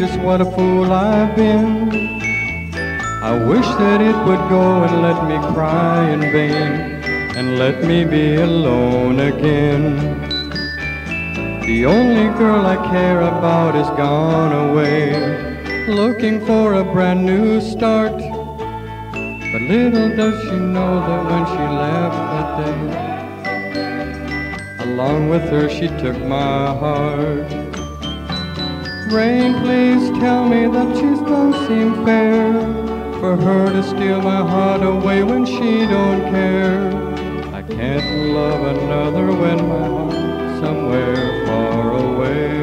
just what a fool I've been. I wish that it would go and let me cry in vain, and let me be alone again. The only girl I care about is gone away, looking for a brand new start. But little does she know that when she left that day, along with her she took my heart. Rain, please tell me that she don't seem fair, for her to steal my heart away when she don't care. I can't love another when my heart's somewhere far away.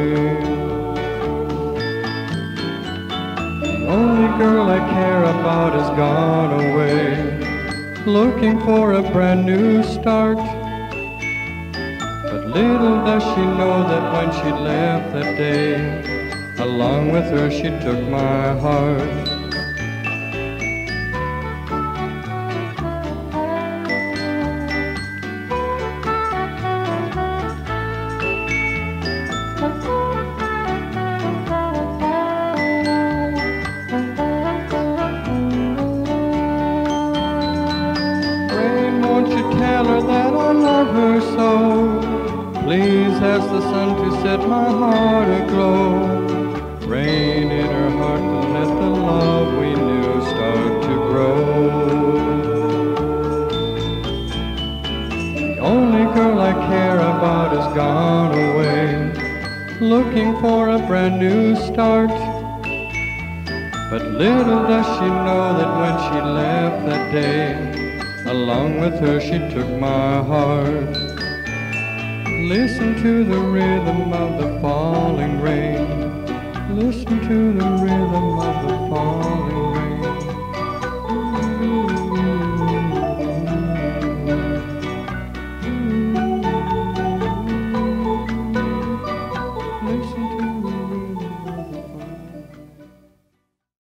The only girl I care about has gone away, looking for a brand new start. But little does she know that when she left that day, along with her she took my heart. Won't you tell her that I love her so? Please ask the sun to set my heart aglow. Rain in her heart and let the love we knew start to grow. The only girl I care about has gone away, looking for a brand new start. But little does she know that when she left that day, along with her she took my heart. Listen to the rhythm of the falling rain. Listen to the